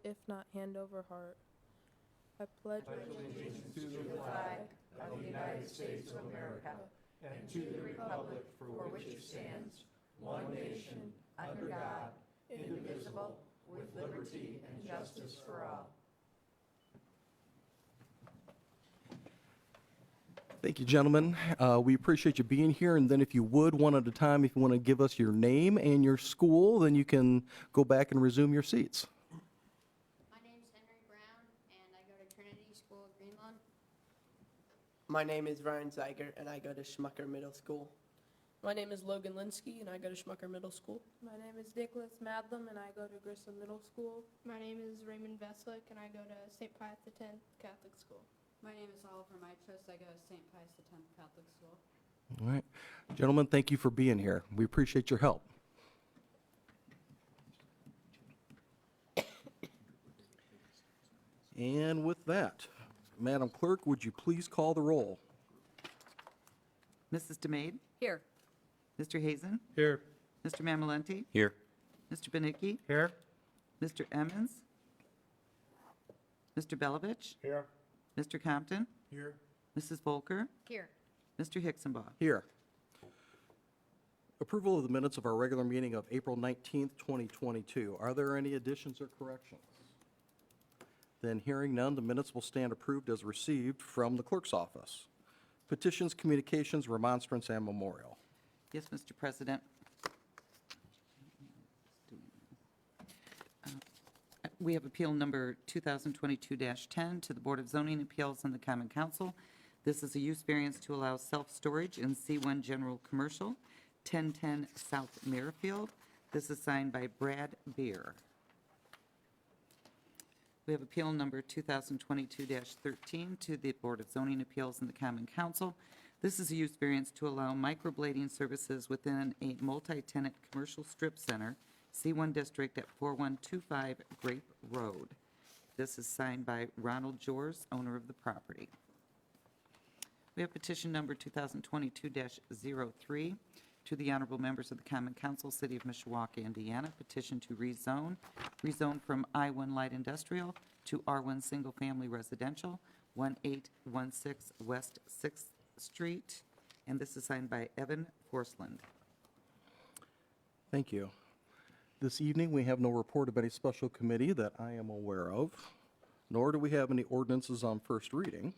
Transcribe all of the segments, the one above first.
if not hand over heart. I pledge allegiance to the flag of the United States of America and to the republic for which it stands, one nation, under God, indivisible, with liberty and justice for all. Thank you, gentlemen. We appreciate you being here. And then if you would, one at a time, if you want to give us your name and your school, then you can go back and resume your seats. My name's Henry Brown, and I go to Trinity School of Greenlawn. My name is Ryan Zeiger, and I go to Schmucker Middle School. My name is Logan Linsky, and I go to Schmucker Middle School. My name is Nicholas Madlam, and I go to Grissom Middle School. My name is Raymond Veslick, and I go to St. Pius X Catholic School. My name is Oliver Mitros. I go to St. Pius X Catholic School. All right. Gentlemen, thank you for being here. We appreciate your help. And with that, Madam Clerk, would you please call the roll? Mrs. DeMade? Here. Mr. Hazen? Here. Mr. Mamalenti? Here. Mr. Benicki? Here. Mr. Emmons? Mr. Belovich? Here. Mr. Compton? Here. Mrs. Volker? Here. Mr. Hicksonbaugh? Here. Approval of the minutes of our regular meeting of April 19th, 2022. Are there any additions or corrections? Then hearing none, the minutes will stand approved as received from the clerk's office. Petitions, communications, remonstrance, and memorial. Yes, Mr. President. We have appeal number 2022-10 to the Board of Zoning Appeals and the Common Council. This is a use variance to allow self-storage in C1 General Commercial, 1010 South Merrifield. This is signed by Brad Beer. We have appeal number 2022-13 to the Board of Zoning Appeals and the Common Council. This is a use variance to allow microblading services within a multi-tenant commercial strip center, C1 District at 4125 Grape Road. This is signed by Ronald Jors, owner of the property. We have petition number 2022-03 to the honorable members of the Common Council, City of Mishawaka, Indiana, petition to rezone from I-1 Light Industrial to R1 Single Family Residential, 1816 West 6th Street, and this is signed by Evan Forsland. Thank you. This evening, we have no report of any special committee that I am aware of, nor do we have any ordinances on first reading.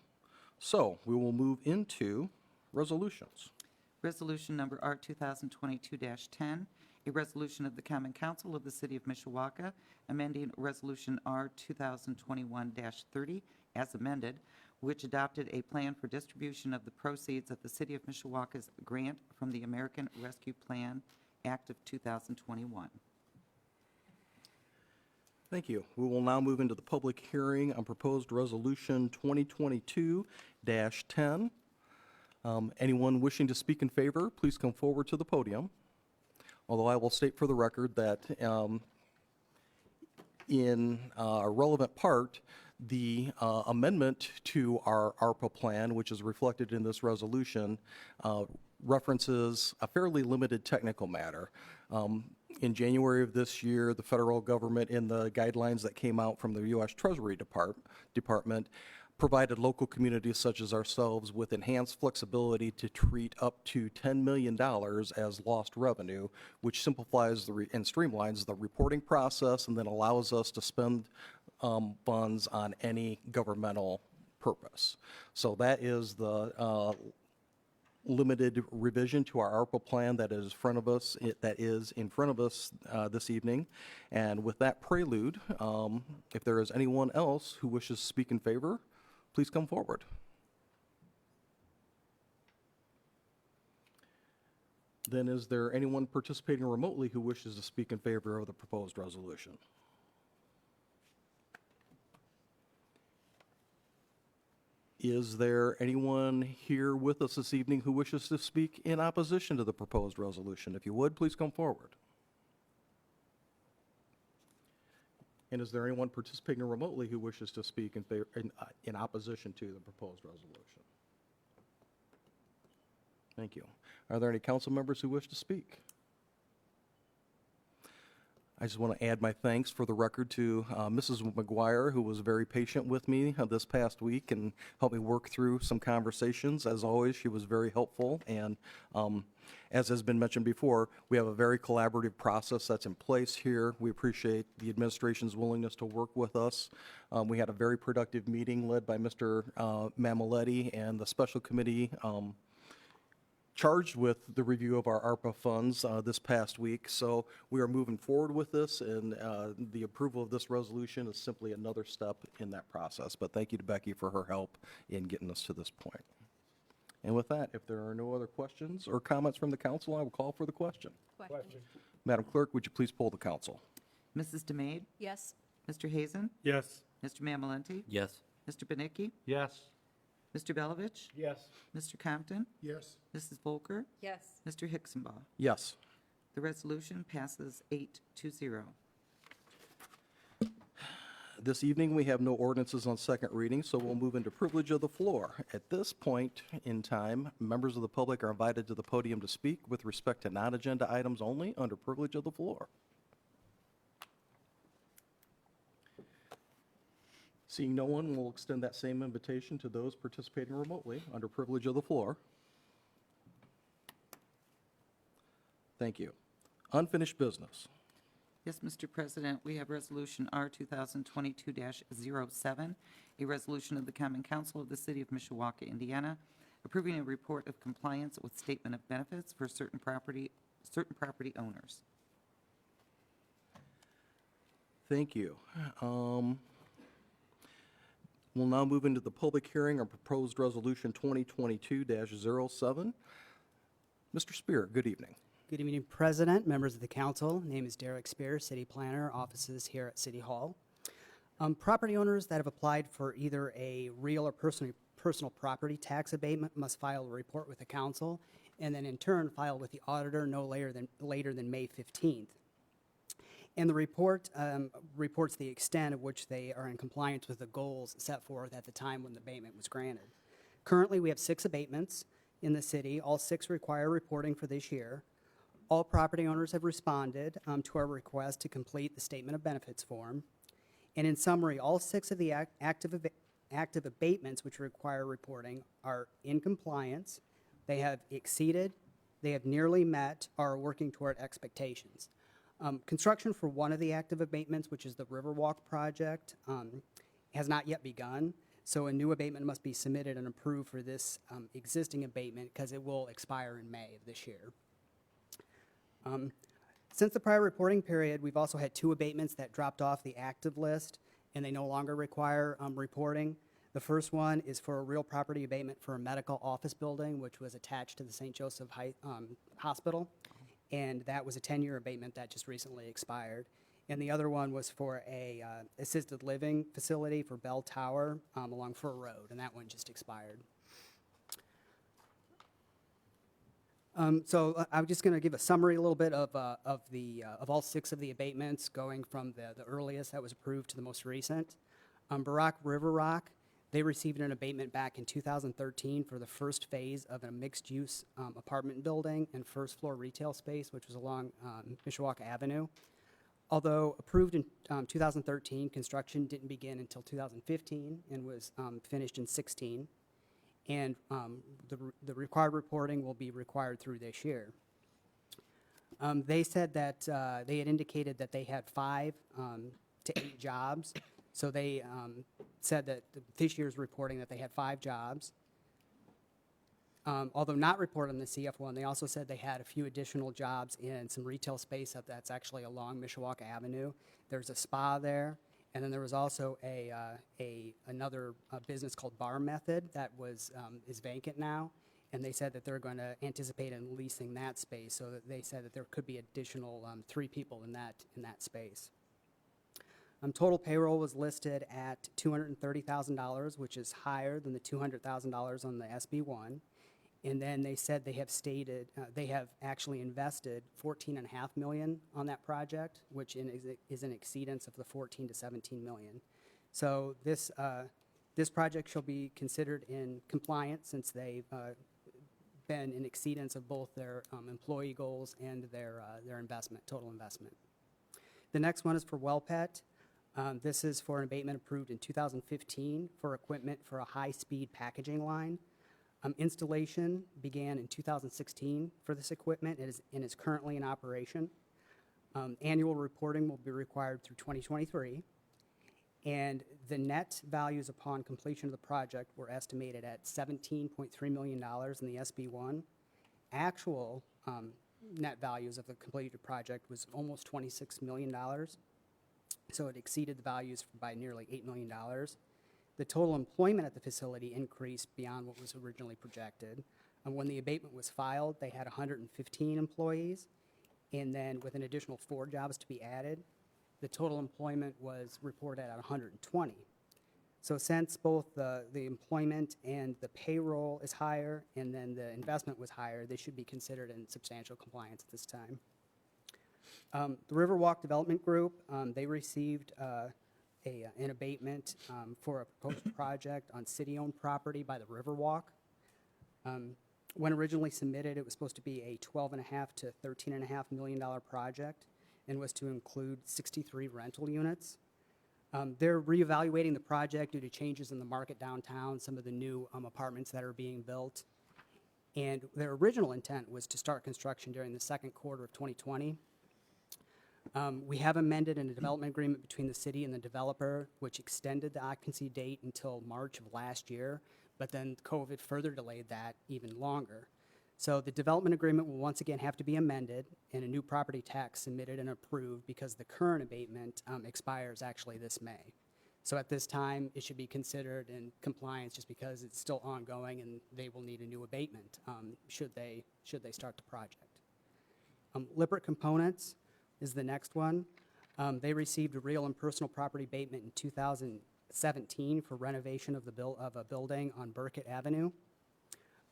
So we will move into resolutions. Resolution number R 2022-10, a resolution of the Common Council of the City of Mishawaka, amending Resolution R 2021-30 as amended, which adopted a plan for distribution of the proceeds of the City of Mishawaka's grant from the American Rescue Plan Act of 2021. Thank you. We will now move into the public hearing on proposed resolution 2022-10. Anyone wishing to speak in favor, please come forward to the podium. Although I will state for the record that in a relevant part, the amendment to our ARPA plan, which is reflected in this resolution, references a fairly limited technical matter. In January of this year, the federal government, in the guidelines that came out from the U.S. Treasury Department, provided local communities such as ourselves with enhanced flexibility to treat up to $10 million as lost revenue, which simplifies and streamlines the reporting process and then allows us to spend funds on any governmental purpose. So that is the limited revision to our ARPA plan that is in front of us, this evening. And with that prelude, if there is anyone else who wishes to speak in favor, please come forward. Then is there anyone participating remotely who wishes to speak in favor of the proposed resolution? Is there anyone here with us this evening who wishes to speak in opposition to the proposed resolution? If you would, please come forward. And is there anyone participating remotely who wishes to speak in favor, in opposition to the proposed resolution? Thank you. Are there any council members who wish to speak? I just want to add my thanks for the record to Mrs. McGuire, who was very patient with me this past week and helped me work through some conversations. As always, she was very helpful, and as has been mentioned before, we have a very collaborative process that's in place here. We appreciate the administration's willingness to work with us. We had a very productive meeting led by Mr. Mamiletti and the special committee charged with the review of our ARPA funds this past week. So we are moving forward with this, and the approval of this resolution is simply another step in that process. But thank you to Becky for her help in getting us to this point. And with that, if there are no other questions or comments from the council, I will call for the question. Question. Madam Clerk, would you please poll the council? Mrs. DeMade? Yes. Mr. Hazen? Yes. Mr. Mamalenti? Yes. Mr. Benicki? Yes. Mr. Belovich? Yes. Mr. Compton? Yes. Mrs. Volker? Yes. Mr. Hicksonbaugh? Yes. The resolution passes 8-0. This evening, we have no ordinances on second reading, so we'll move into privilege of the floor. At this point in time, members of the public are invited to the podium to speak with respect to non-agenda items only under privilege of the floor. Seeing no one, we'll extend that same invitation to those participating remotely under privilege of the floor. Thank you. Unfinished business. Yes, Mr. President, we have Resolution R 2022-07, a resolution of the Common Council of the City of Mishawaka, Indiana, approving a report of compliance with statement of benefits for certain property owners. Thank you. We'll now move into the public hearing on proposed resolution 2022-07. Mr. Spear, good evening. Good evening, President, members of the council. Name is Derek Spear, City Planner, offices here at City Hall. Property owners that have applied for either a real or personal property tax abatement must file a report with the council, and then in turn file with the auditor no later than May 15th. And the report reports the extent of which they are in compliance with the goals set forth at the time when the abatement was granted. Currently, we have 6 abatements in the city. All 6 require reporting for this year. All property owners have responded to our request to complete the Statement of Benefits form. And in summary, all 6 of the active abatements which require reporting are in compliance. They have exceeded, they have nearly met, or are working toward expectations. Construction for one of the active abatements, which is the Riverwalk project, has not yet begun. So a new abatement must be submitted and approved for this existing abatement because it will expire in May of this year. Since the prior reporting period, we've also had 2 abatements that dropped off the active list, and they no longer require reporting. The first one is for a real property abatement for a medical office building, which was attached to the St. Joseph Hospital, and that was a 10-year abatement that just recently expired. And the other one was for a assisted living facility for Bell Tower along Fur Road, and that one just expired. So I'm just going to give a summary a little bit of all 6 of the abatements, going from the earliest that was approved to the most recent. Riverwalk, they received an abatement back in 2013 for the first phase of a mixed-use apartment building and first-floor retail space, which was along Mishawaka Avenue. Although approved in 2013, construction didn't begin until 2015 and was finished in 2016. And the required reporting will be required through this year. They said that they had indicated that they had 5 to 8 jobs. So they said that this year's reporting that they had 5 jobs. Although not reported in the CF1, they also said they had a few additional jobs in some retail space that's actually along Mishawaka Avenue. There's a spa there. And then there was also another business called Bar Method that is vacant now, and they said that they're going to anticipate in leasing that space. So that they said that there could be additional 3 people in that space. Total payroll was listed at $230,000, which is higher than the $200,000 on the SB1. And then they said they have stated, they have actually invested $14.5 million on that project, which is an exceedance of the $14 to $17 million. So this project shall be considered in compliance since they've been in exceedance of both their employee goals and their investment, total investment. The next one is for WellPet. This is for an abatement approved in 2015 for equipment for a high-speed packaging line. Installation began in 2016 for this equipment and is currently in operation. Annual reporting will be required through 2023. And the net values upon completion of the project were estimated at $17.3 million in the SB1. Actual net values of the completed project was almost $26 million. So it exceeded the values by nearly $8 million. The total employment at the facility increased beyond what was originally projected. When the abatement was filed, they had 115 employees, and then with an additional 4 jobs to be added, the total employment was reported at 120. So since both the employment and the payroll is higher, and then the investment was higher, they should be considered in substantial compliance at this time. The Riverwalk Development Group, they received an abatement for a proposed project on city-owned property by the Riverwalk. When originally submitted, it was supposed to be a $12.5 to $13.5 million project and was to include 63 rental units. They're reevaluating the project due to changes in the market downtown, some of the new apartments that are being built. And their original intent was to start construction during the second quarter of 2020. We have amended in a development agreement between the city and the developer, which extended the occupancy date until March of last year, but then COVID further delayed that even longer. So the development agreement will once again have to be amended and a new property tax submitted and approved because the current abatement expires actually this May. So at this time, it should be considered in compliance just because it's still ongoing and they will need a new abatement should they start the project. Lippert Components is the next one. They received a real and personal property abatement in 2017 for renovation of a building on Burkett Avenue.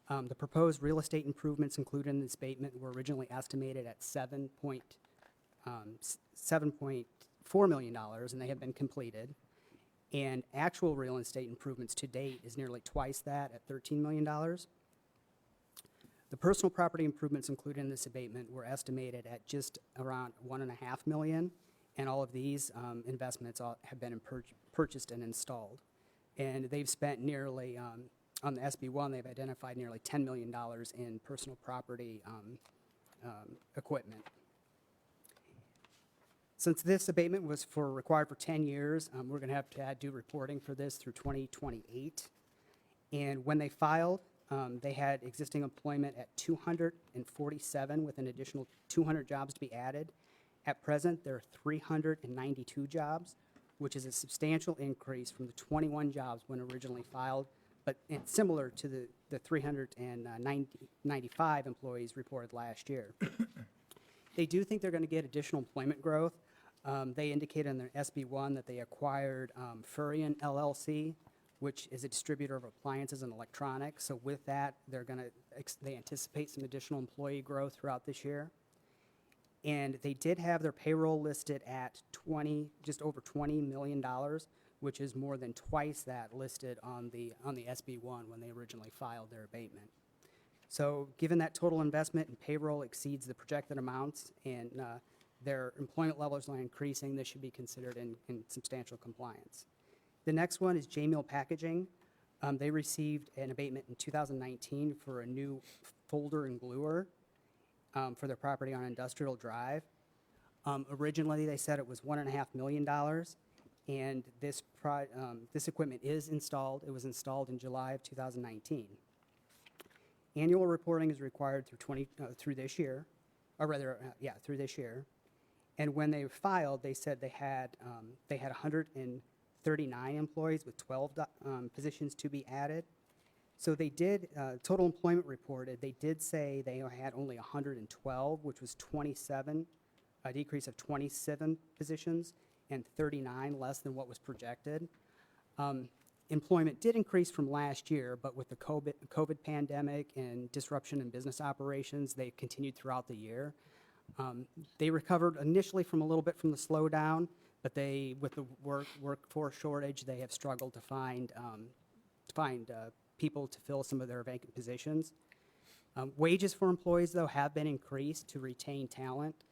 The proposed real estate improvements included in this abatement were originally estimated at $7.4 million, and they have been completed. And actual real estate improvements to date is nearly twice that at $13 million. The personal property improvements included in this abatement were estimated at just around $1.5 million, and all of these investments have been purchased and installed. And they've spent nearly, on the SB1, they've identified nearly $10 million in personal property equipment. Since this abatement was required for 10 years, we're going to have to add due reporting for this through 2028. And when they filed, they had existing employment at 247 with an additional 200 jobs to be added. At present, there are 392 jobs, which is a substantial increase from the 21 jobs when originally filed, but it's similar to the 395 employees reported last year. They do think they're going to get additional employment growth. They indicated in their SB1 that they acquired Furrion LLC, which is a distributor of appliances and electronics. So with that, they anticipate some additional employee growth throughout this year. And they did have their payroll listed at just over $20 million, which is more than twice that listed on the SB1 when they originally filed their abatement. So given that total investment in payroll exceeds the projected amounts and their employment levels are increasing, this should be considered in substantial compliance. The next one is J-Mill Packaging. They received an abatement in 2019 for a new folder and gluer for their property on Industrial Drive. Originally, they said it was $1.5 million, and this equipment is installed. It was installed in July of 2019. Annual reporting is required through this year, through this year. And when they filed, they said they had 139 employees with 12 positions to be added. So they did, total employment reported, they did say they had only 112, which was a decrease of 27 positions and 39 less than what was projected. Employment did increase from last year, but with the COVID pandemic and disruption in business operations, they continued throughout the year. They recovered initially from a little bit from the slowdown, but with the workforce shortage, they have struggled to find people to fill some of their vacant positions. Wages for employees, though, have been increased to retain talent,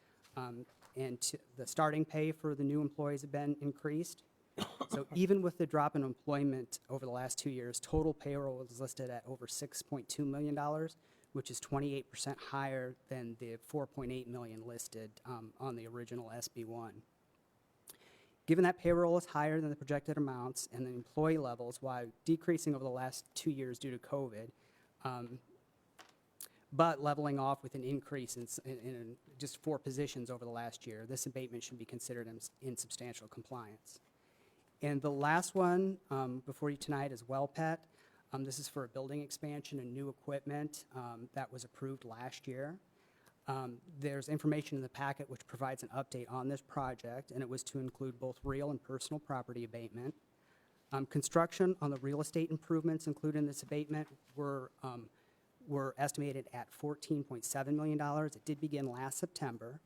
the starting pay for the new employees have been increased. So even with the drop in employment over the last 2 years, total payroll is listed at over $6.2 million, which is 28% higher than the $4.8 million listed on the original SB1. Given that payroll is higher than the projected amounts and the employee levels, while decreasing over the last 2 years due to COVID, but leveling off with an increase in just 4 positions over the last year, this abatement should be considered in substantial compliance. And the last one before you tonight is WellPet. This is for a building expansion and new equipment that was approved last year. There's information in the packet which provides an update on this project, and it was to include both real and personal property abatement. Construction on the real estate improvements included in this abatement were estimated at $14.7 million. It did begin last September,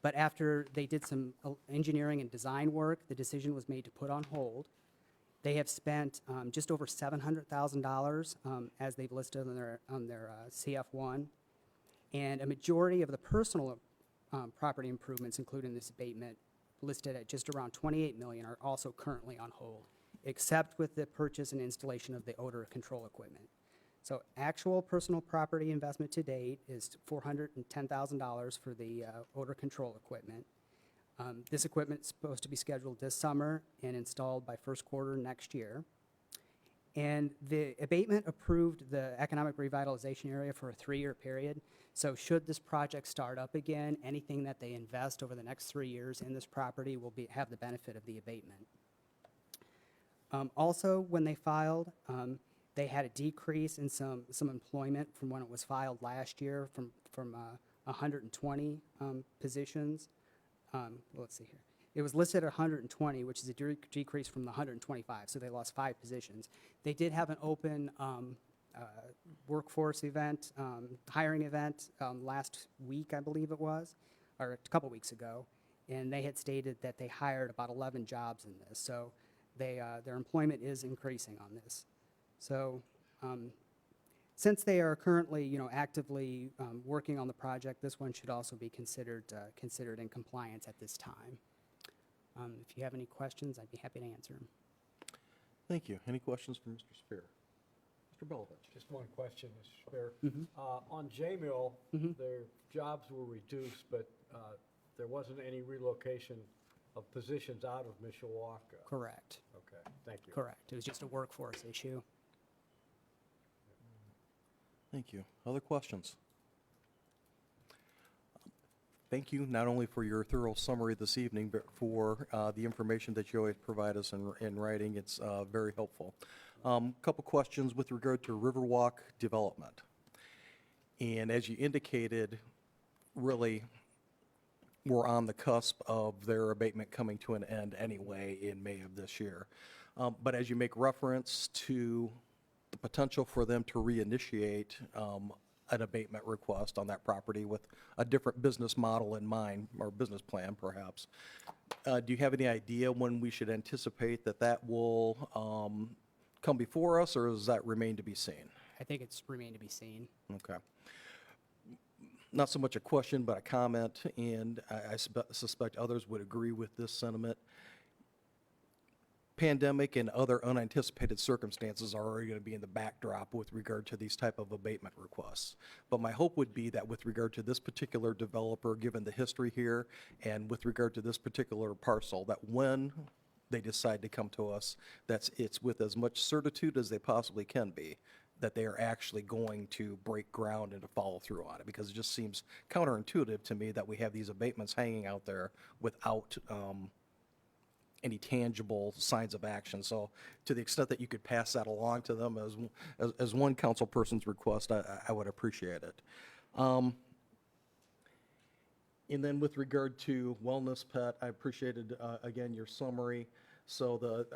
but after they did some engineering and design work, the decision was made to put on hold. They have spent just over $700,000 as they've listed on their CF1. And a majority of the personal property improvements included in this abatement, listed at just around $28 million, are also currently on hold, except with the purchase and installation of the odor control equipment. So actual personal property investment to date is $410,000 for the odor control equipment. This equipment is supposed to be scheduled this summer and installed by first quarter next year. And the abatement approved the economic revitalization area for a 3-year period. So should this project start up again, anything that they invest over the next 3 years in this property will have the benefit of the abatement. Also, when they filed, they had a decrease in some employment from when it was filed last year from 120 positions. Let's see here. It was listed at 120, which is a decrease from the 125, so they lost 5 positions. They did have an open workforce event, hiring event last week, I believe it was, or a couple weeks ago, and they had stated that they hired about 11 jobs in this. So their employment is increasing on this. So since they are currently, actively working on the project, this one should also be considered in compliance at this time. If you have any questions, I'd be happy to answer them. Thank you. Any questions for Mr. Spear? Mr. Belovich? Just one question, Mr. Spear. On J-Mill, their jobs were reduced, but there wasn't any relocation of positions out of Mishawaka. Correct. Okay, thank you. Correct. It was just a workforce issue. Thank you. Other questions? Thank you not only for your thorough summary this evening, but for the information that you always provide us in writing. It's very helpful. Couple questions with regard to Riverwalk Development. And as you indicated, really, we're on the cusp of their abatement coming to an end anyway in May of this year. But as you make reference to the potential for them to reinitiate an abatement request on that property with a different business model in mind, or business plan perhaps, do you have any idea when we should anticipate that will come before us, or does that remain to be seen? I think it's remained to be seen. Okay. Not so much a question, but a comment, and I suspect others would agree with this sentiment. Pandemic and other unanticipated circumstances are already going to be in the backdrop with regard to these type of abatement requests. But my hope would be that with regard to this particular developer, given the history here, and with regard to this particular parcel, that when they decide to come to us, it's with as much certitude as they possibly can be, that they are actually going to break ground and to follow through on it, because it just seems counterintuitive to me that we have these abatements hanging out there without any tangible signs of action. So to the extent that you could pass that along to them as one council person's request, I would appreciate it. And then with regard to Wellness Pet, I appreciated, again, your summary. So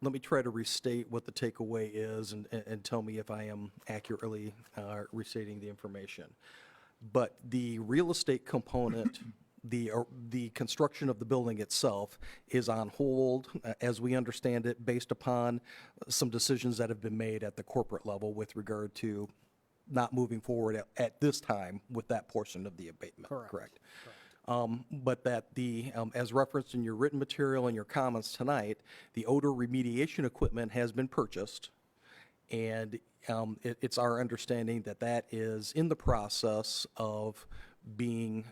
let me try to restate what the takeaway is and tell me if I am accurately restating the information. But the real estate component, the construction of the building itself is on hold, as we understand it, based upon some decisions that have been made at the corporate level with regard to not moving forward at this time with that portion of the abatement. Correct. But that as referenced in your written material and your comments tonight, the odor remediation equipment has been purchased, and it's our understanding that that is in the process of being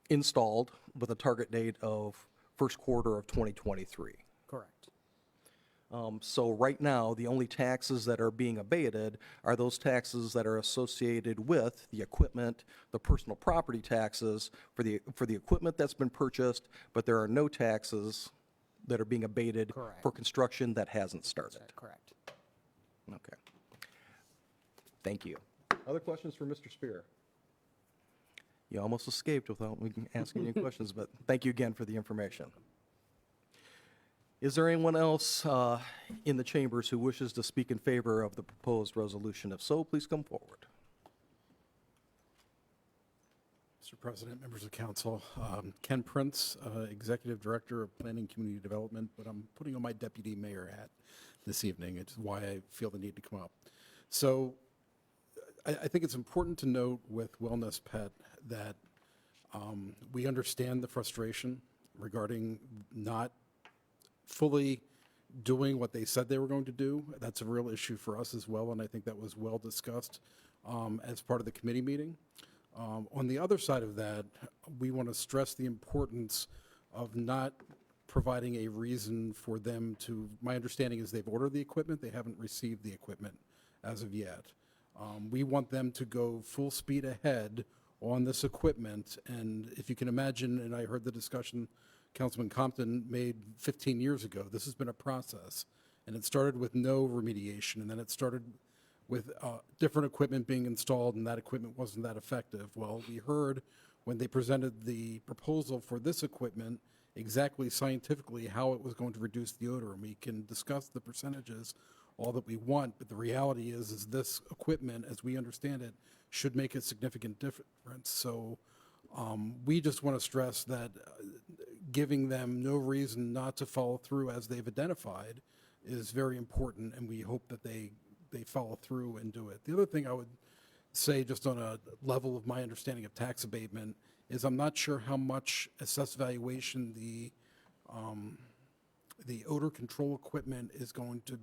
installed with a target date of first quarter of 2023. Correct. So right now, the only taxes that are being abated are those taxes that are associated with the equipment, the personal property taxes for the equipment that's been purchased, but there are no taxes that are being abated Correct. for construction that hasn't started. Correct. Okay. Thank you. Other questions for Mr. Spear? You almost escaped without me asking you questions, but thank you again for the information. Is there anyone else in the chambers who wishes to speak in favor of the proposed resolution? If so, please come forward. Mr. President, members of council, Ken Prince, Executive Director of Planning Community Development, but I'm putting on my deputy mayor hat this evening. It's why I feel the need to come up. So I think it's important to note with Wellness Pet that we understand the frustration regarding not fully doing what they said they were going to do. That's a real issue for us as well, and I think that was well discussed as part of the committee meeting. On the other side of that, we want to stress the importance of not providing a reason for them to, my understanding is they've ordered the equipment, they haven't received the equipment as of yet. We want them to go full speed ahead on this equipment, and if you can imagine, and I heard the discussion Councilman Compton made 15 years ago, this has been a process, and it started with no remediation, and then it started with different equipment being installed, and that equipment wasn't that effective. Well, we heard when they presented the proposal for this equipment exactly scientifically how it was going to reduce the odor, and we can discuss the percentages all that we want, but the reality is this equipment, as we understand it, should make a significant difference. So we just want to stress that giving them no reason not to follow through as they've identified is very important, and we hope that they follow through and do it. The other thing I would say, just on a level of my understanding of tax abatement, is I'm not sure how much assessed valuation the odor control equipment is going to,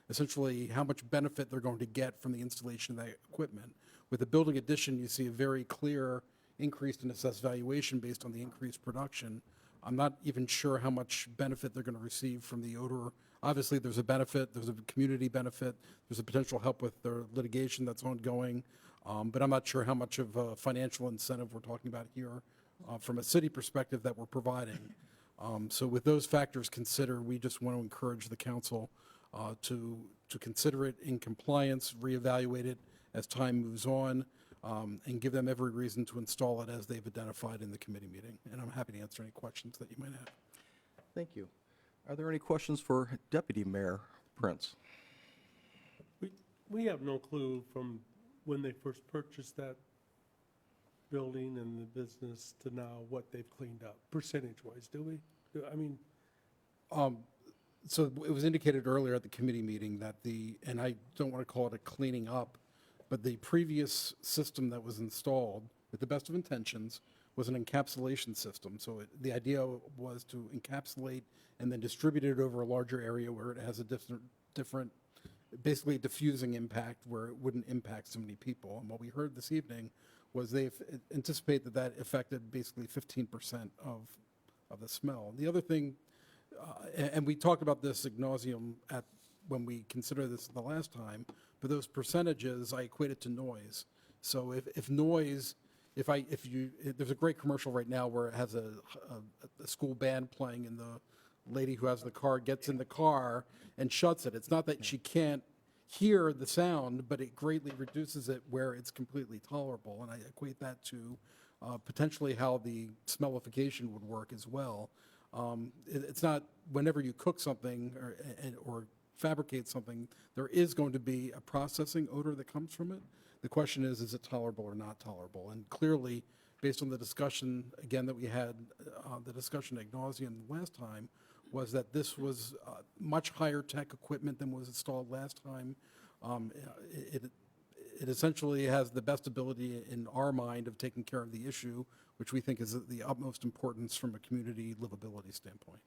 essentially how much benefit they're going to get from the installation of that equipment. With the building addition, you see a very clear increase in assessed valuation based on the increased production. I'm not even sure how much benefit they're going to receive from the odor. Obviously, there's a benefit, there's a community benefit, there's a potential help with their litigation that's ongoing, but I'm not sure how much of a financial incentive we're talking about here from a city perspective that we're providing. So with those factors considered, we just want to encourage the council to consider it in compliance, reevaluate it as time moves on, and give them every reason to install it as they've identified in the committee meeting. And I'm happy to answer any questions that you might have. Thank you. Are there any questions for Deputy Mayor Prince? We have no clue from when they first purchased that building and the business to now what they've cleaned up, percentage-wise, do we? I mean, So it was indicated earlier at the committee meeting that and I don't want to call it a cleaning up, but the previous system that was installed, with the best of intentions, was an encapsulation system. So the idea was to encapsulate and then distribute it over a larger area where it has a different, basically a diffusing impact where it wouldn't impact so many people. And what we heard this evening was they anticipate that affected basically 15% of the smell. The other thing, and we talked about this ad nauseum when we considered this the last time, but those percentages I equate it to noise. So if noise, there's a great commercial right now where it has a school band playing, and the lady who has the car gets in the car and shuts it. It's not that she can't hear the sound, but it greatly reduces it where it's completely tolerable. And I equate that to potentially how the smellification would work as well. It's not whenever you cook something or fabricate something, there is going to be a processing odor that comes from it. The question is it tolerable or not tolerable? And clearly, based on the discussion, again, that we had, the discussion ad nauseum last time, was that this was much higher tech equipment than was installed last time. it essentially has the best ability in our mind of taking care of the issue, which we think is of the utmost importance from a community livability standpoint.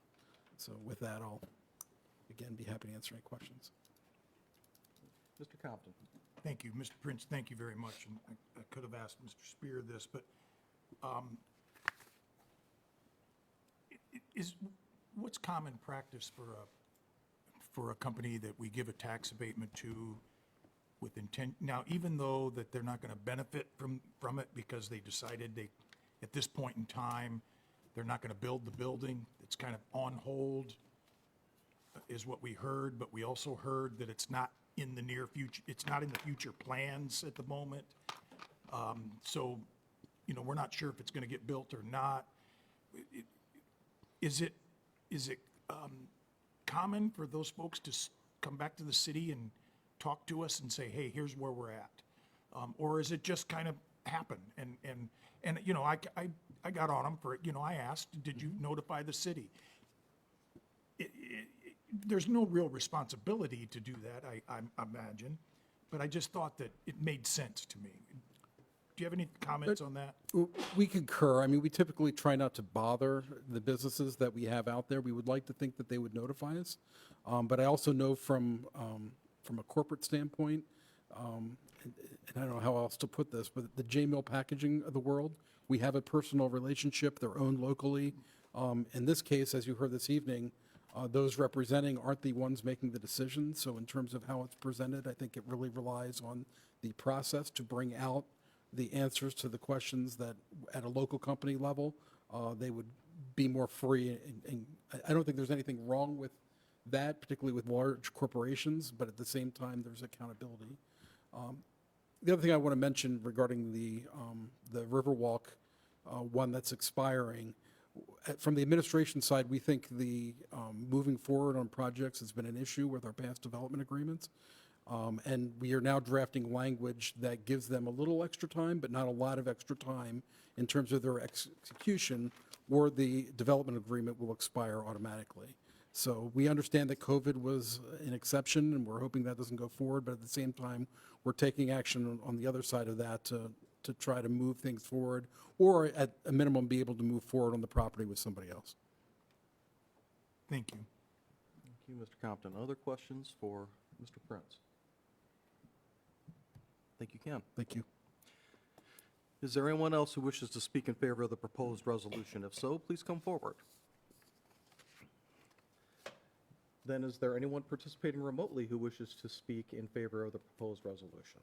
So with that, I'll, again, be happy to answer any questions. Mr. Compton? Thank you, Mr. Prince, thank you very much. And I could have asked Mr. Spear this, but what's common practice for a company that we give a tax abatement to with intent? Now, even though that they're not going to benefit from it because they decided at this point in time, they're not going to build the building, it's kind of on hold, is what we heard, but we also heard that it's not in the near future, it's not in the future plans at the moment. So, we're not sure if it's going to get built or not. Is it common for those folks to come back to the city and talk to us and say, hey, here's where we're at? Or is it just kind of happen? And I got on them for it. I asked, did you notify the city? There's no real responsibility to do that, I imagine, but I just thought that it made sense to me. Do you have any comments on that? We concur. I mean, we typically try not to bother the businesses that we have out there. We would like to think that they would notify us. But I also know from a corporate standpoint, and I don't know how else to put this, but the J-Mill Packaging of the world, we have a personal relationship. They're owned locally. In this case, as you heard this evening, those representing aren't the ones making the decision. So in terms of how it's presented, I think it really relies on the process to bring out the answers to the questions that at a local company level, they would be more free. And I don't think there's anything wrong with that, particularly with large corporations, but at the same time, there's accountability. The other thing I want to mention regarding the Riverwalk one that's expiring, from the administration side, we think the moving forward on projects has been an issue with our past development agreements. And we are now drafting language that gives them a little extra time, but not a lot of extra time in terms of their execution, or the development agreement will expire automatically. So we understand that COVID was an exception, and we're hoping that doesn't go forward, but at the same time, we're taking action on the other side of that to try to move things forward, or at a minimum, be able to move forward on the property with somebody else. Thank you. Thank you, Mr. Compton. Other questions for Mr. Prince? Thank you, Ken. Thank you. Is there anyone else who wishes to speak in favor of the proposed resolution? If so, please come forward. Then is there anyone participating remotely who wishes to speak in favor of the proposed resolution?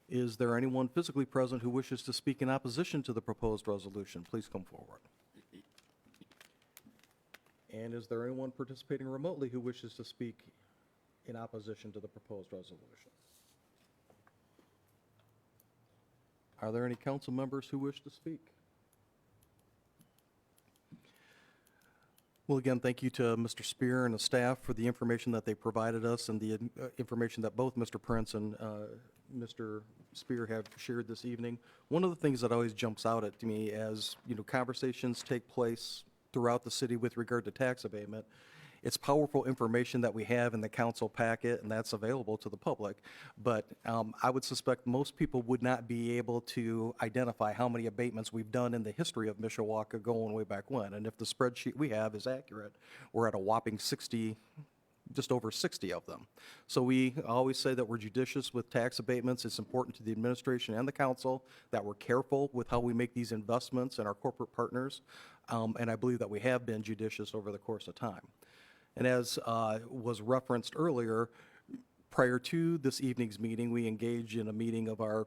Is there anyone physically present who wishes to speak in opposition to the proposed resolution? Please come forward. And is there anyone participating remotely who wishes to speak in opposition to the proposed resolution? Are there any council members who wish to speak? Well, again, thank you to Mr. Spear and the staff for the information that they provided us and the information that both Mr. Prince and Mr. Spear have shared this evening. One of the things that always jumps out at me as, conversations take place throughout the city with regard to tax abatement, it's powerful information that we have in the council packet, and that's available to the public. But I would suspect most people would not be able to identify how many abatements we've done in the history of Mishawaka going way back when. And if the spreadsheet we have is accurate, we're at a whopping 60, just over 60 of them. So we always say that we're judicious with tax abatements. It's important to the administration and the council that we're careful with how we make these investments in our corporate partners. And I believe that we have been judicious over the course of time. And as was referenced earlier, prior to this evening's meeting, we engaged in a meeting of our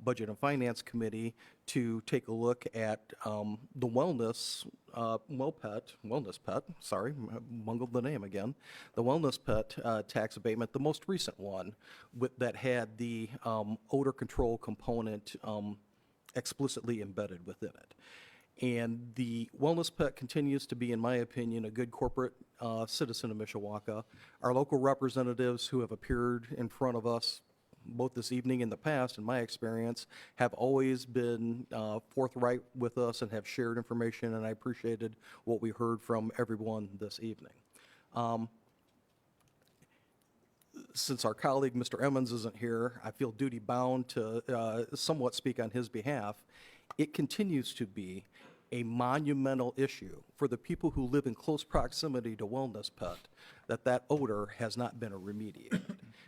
Budget and Finance Committee to take a look at the wellness pet, sorry, bungled the name again, the wellness pet tax abatement, the most recent one that had the odor control component explicitly embedded within it. And the wellness pet continues to be, in my opinion, a good corporate citizen of Mishawaka. Our local representatives who have appeared in front of us both this evening and in the past, in my experience, have always been forthright with us and have shared information, and I appreciated what we heard from everyone this evening. since our colleague, Mr. Emmons, isn't here, I feel duty-bound to somewhat speak on his behalf. It continues to be a monumental issue for the people who live in close proximity to Wellness Pet, that odor has not been remediated.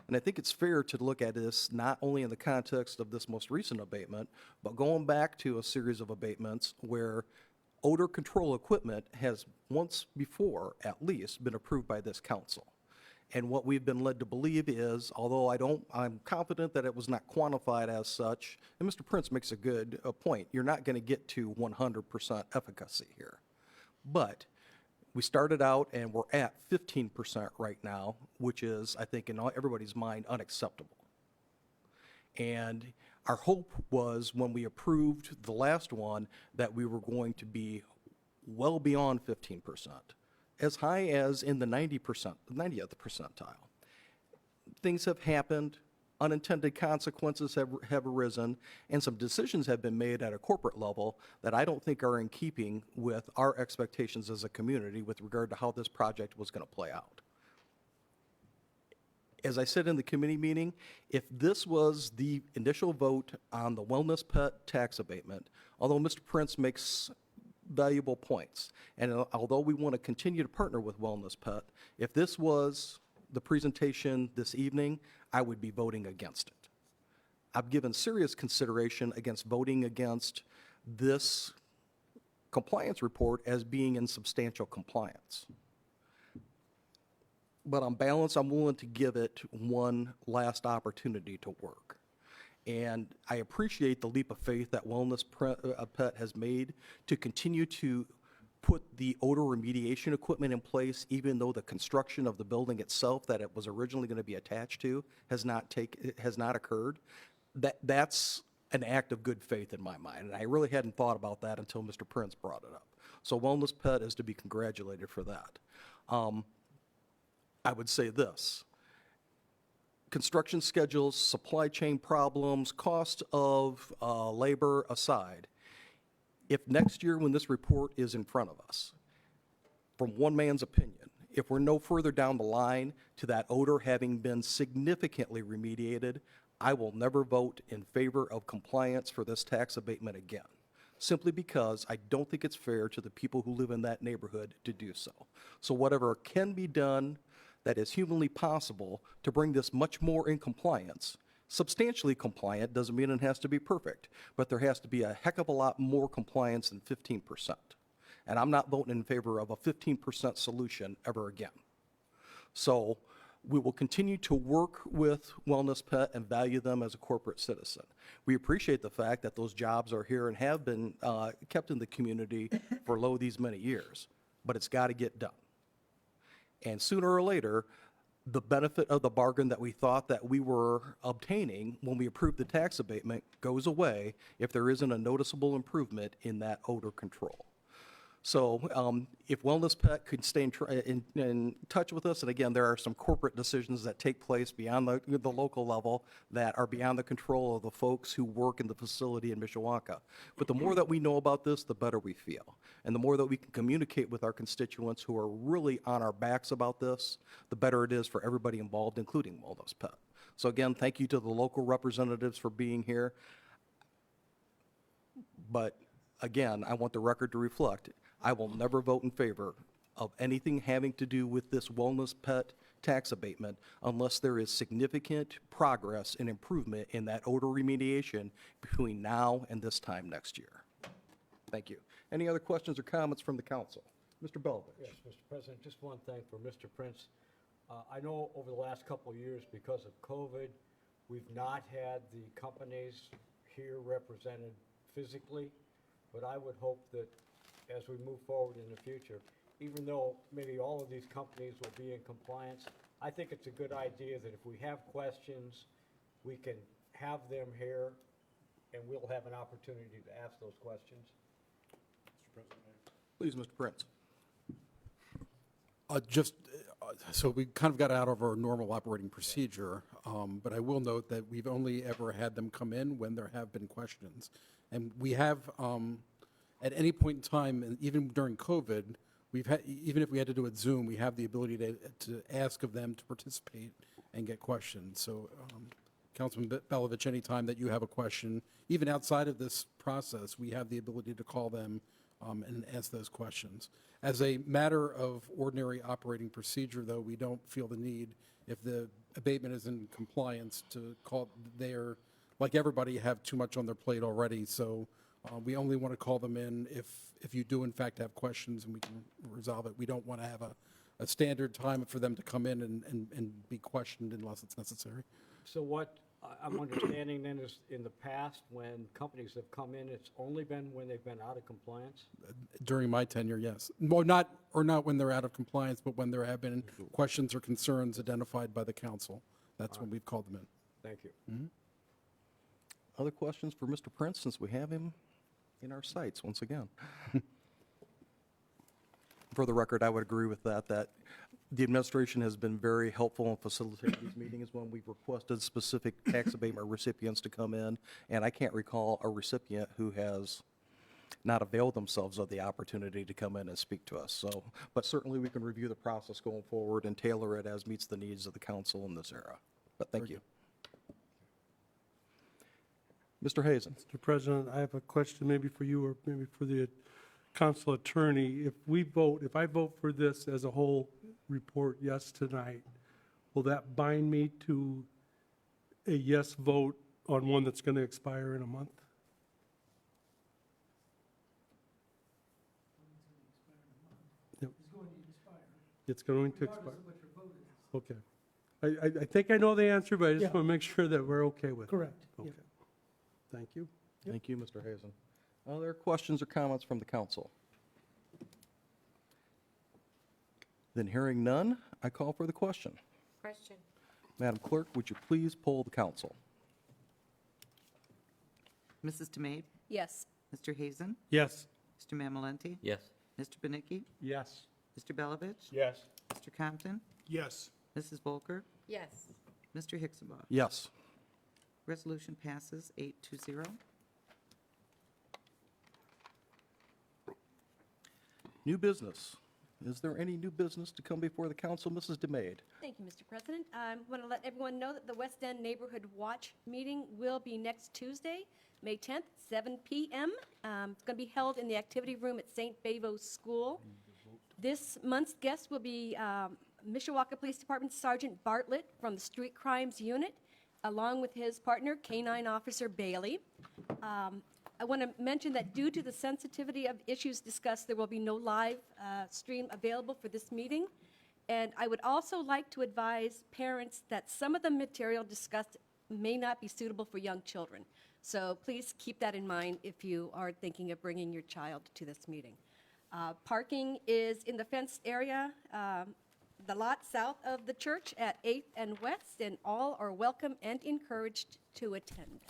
And I think it's fair to look at this not only in the context of this most recent abatement, but going back to a series of abatements where odor control equipment has once before, at least, been approved by this council. And what we've been led to believe is, although I'm confident that it was not quantified as such, and Mr. Prince makes a good point, you're not going to get to 100% efficacy here. But we started out and we're at 15% right now, which is, I think, in everybody's mind, unacceptable. And our hope was when we approved the last one that we were going to be well beyond 15%. As high as in the 90th percentile. Things have happened, unintended consequences have arisen, and some decisions have been made at a corporate level that I don't think are in keeping with our expectations as a community with regard to how this project was going to play out. As I said in the committee meeting, if this was the initial vote on the Wellness Pet tax abatement, although Mr. Prince makes valuable points. And although we want to continue to partner with Wellness Pet, if this was the presentation this evening, I would be voting against it. I've given serious consideration against voting against this compliance report as being in substantial compliance. But on balance, I'm willing to give it one last opportunity to work. And I appreciate the leap of faith that Wellness Pet has made to continue to put the odor remediation equipment in place, even though the construction of the building itself that it was originally going to be attached to has not occurred. That's an act of good faith in my mind, and I really hadn't thought about that until Mr. Prince brought it up. So Wellness Pet is to be congratulated for that. I would say this. Construction schedules, supply chain problems, cost of labor aside, if next year when this report is in front of us, from one man's opinion, if we're no further down the line to that odor having been significantly remediated, I will never vote in favor of compliance for this tax abatement again, simply because I don't think it's fair to the people who live in that neighborhood to do so. So whatever can be done that is humanly possible to bring this much more in compliance. Substantially compliant doesn't mean it has to be perfect, but there has to be a heck of a lot more compliance than 15%. And I'm not voting in favor of a 15% solution ever again. So we will continue to work with Wellness Pet and value them as a corporate citizen. We appreciate the fact that those jobs are here and have been kept in the community for these many years, but it's got to get done. And sooner or later, the benefit of the bargain that we thought that we were obtaining when we approved the tax abatement goes away if there isn't a noticeable improvement in that odor control. So if Wellness Pet could stay in touch with us, and again, there are some corporate decisions that take place beyond the local level that are beyond the control of the folks who work in the facility in Mishawaka. But the more that we know about this, the better we feel. And the more that we can communicate with our constituents who are really on our backs about this, the better it is for everybody involved, including Wellness Pet. So again, thank you to the local representatives for being here. But again, I want the record to reflect, I will never vote in favor of anything having to do with this Wellness Pet tax abatement unless there is significant progress and improvement in that odor remediation between now and this time next year. Thank you. Any other questions or comments from the council? Mr. Belovich. Yes, Mr. President, just one thing for Mr. Prince. I know over the last couple of years, because of COVID, we've not had the companies here represented physically, but I would hope that as we move forward in the future, even though maybe all of these companies will be in compliance, I think it's a good idea that if we have questions, we can have them here, and we'll have an opportunity to ask those questions. Mr. President. Please, Mr. Prince. So we kind of got out of our normal operating procedure, but I will note that we've only ever had them come in when there have been questions. And we have, at any point in time, and even during COVID, we've had, even if we had to do it Zoom, we have the ability to ask of them to participate and get questioned. So, Councilman Belovich, anytime that you have a question, even outside of this process, we have the ability to call them and ask those questions. As a matter of ordinary operating procedure, though, we don't feel the need, if the abatement is in compliance, to call their, like everybody, have too much on their plate already. So we only want to call them in if you do in fact have questions and we can resolve it. We don't want to have a standard time for them to come in and be questioned unless it's necessary. So what I'm understanding then is in the past, when companies have come in, it's only been when they've been out of compliance? During my tenure, yes. Well, not when they're out of compliance, but when there have been questions or concerns identified by the council. That's when we've called them in. Thank you. Other questions for Mr. Prince, since we have him in our sights once again? For the record, I would agree with that the administration has been very helpful in facilitating these meetings when we've requested specific tax abatement recipients to come in, and I can't recall a recipient who has not availed themselves of the opportunity to come in and speak to us. So, but certainly we can review the process going forward and tailor it as meets the needs of the council in this era. But thank you. Mr. Hazen. Mr. President, I have a question maybe for you or maybe for the council attorney. If I vote for this as a whole report yes tonight, will that bind me to a yes vote on one that's going to expire in a month? Yep. It's going to expire. Okay. I think I know the answer, but I just want to make sure that we're okay with it. Correct. Okay. Thank you. Thank you, Mr. Hazen. Other questions or comments from the council? Then hearing none, I call for the question. Question. Madam Clerk, would you please poll the council? Mrs. Demade? Yes. Mr. Hazen? Yes. Mr. Mamalenti? Yes. Mr. Benicki? Yes. Mr. Belovich? Yes. Mr. Compton? Yes. Mrs. Volker? Yes. Mr. Hixenbaugh? Yes. Resolution passes 8-0. New business. Is there any new business to come before the council? Mrs. DeMade. Thank you, Mr. President. I want to let everyone know that the West End Neighborhood Watch meeting will be next Tuesday, May 10th, 7 p.m. It's going to be held in the activity room at St. Bavo's School. This month's guest will be Mishawaka Police Department Sergeant Bartlett from the Street Crimes Unit, along with his partner, Canine Officer Bailey. I want to mention that due to the sensitivity of issues discussed, there will be no live stream available for this meeting. And I would also like to advise parents that some of the material discussed may not be suitable for young children. So please keep that in mind if you are thinking of bringing your child to this meeting. Parking is in the fenced area, the lot south of the church at 8th and West, and all are welcome and encouraged to attend.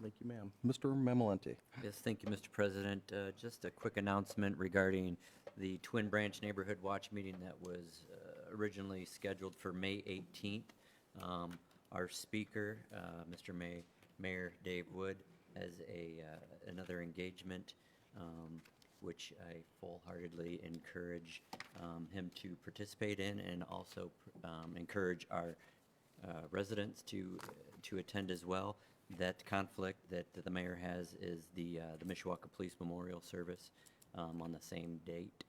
Thank you, ma'am. Mr. Mamalenti. Yes, thank you, Mr. President. Just a quick announcement regarding the Twin Branch Neighborhood Watch meeting that was originally scheduled for May 18th. Our speaker, Mr. Mayor Dave Wood, has another engagement, which I full-heartedly encourage him to participate in, and also encourage our residents to attend as well. That conflict that the mayor has is the Mishawaka Police Memorial Service on the same date,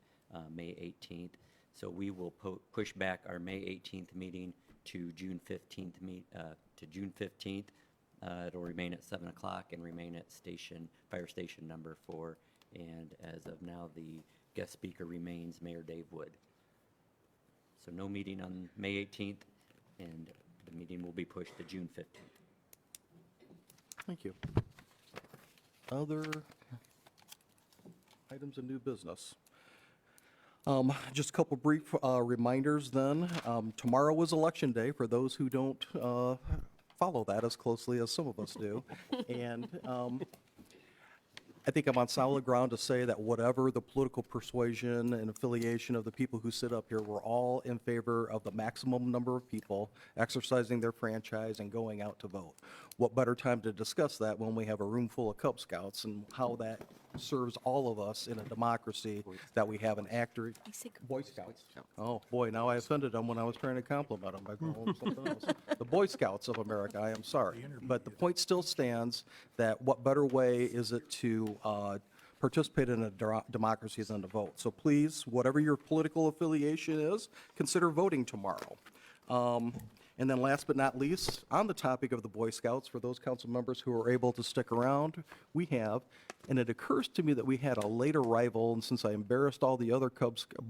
May 18th. So we will push back our May 18th meeting to June 15th. It'll remain at 7 o'clock and remain at fire station number 4. And as of now, the guest speaker remains Mayor Dave Wood. So no meeting on May 18th, and the meeting will be pushed to June 15th. Thank you. Other items of new business? Just a couple brief reminders then. Tomorrow is Election Day for those who don't follow that as closely as some of us do. And I think I'm on solid ground to say that whatever the political persuasion and affiliation of the people who sit up here, we're all in favor of the maximum number of people exercising their franchise and going out to vote. What better time to discuss that when we have a room full of Cub Scouts and how that serves all of us in a democracy that we have an accurate. Boy Scouts. Oh, boy, now I offended them when I was trying to compliment them by calling them something else. The Boy Scouts of America, I am sorry. But the point still stands that what better way is it to participate in a democracy than to vote? So please, whatever your political affiliation is, consider voting tomorrow. And then last but not least, on the topic of the Boy Scouts, for those council members who are able to stick around, we have, and it occurs to me that we had a late arrival, and since I embarrassed all the other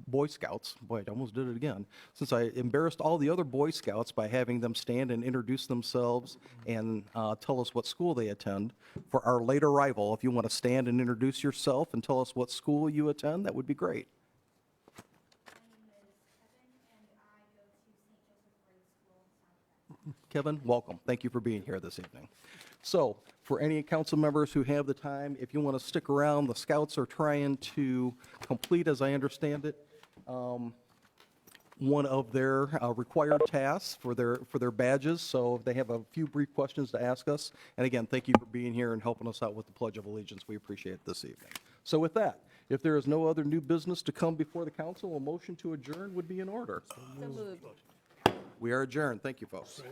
Boy Scouts, boy, I almost did it again, since I embarrassed all the other Boy Scouts by having them stand and introduce themselves and tell us what school they attend, for our late arrival, if you want to stand and introduce yourself and tell us what school you attend, that would be great. Kevin, welcome. Thank you for being here this evening. So, for any council members who have the time, if you want to stick around, the Scouts are trying to complete, as I understand it, one of their required tasks for their badges. So they have a few brief questions to ask us. And again, thank you for being here and helping us out with the Pledge of Allegiance. We appreciate it this evening. So with that, if there is no other new business to come before the council, a motion to adjourn would be in order. So moved. We are adjourned. Thank you, folks. Right.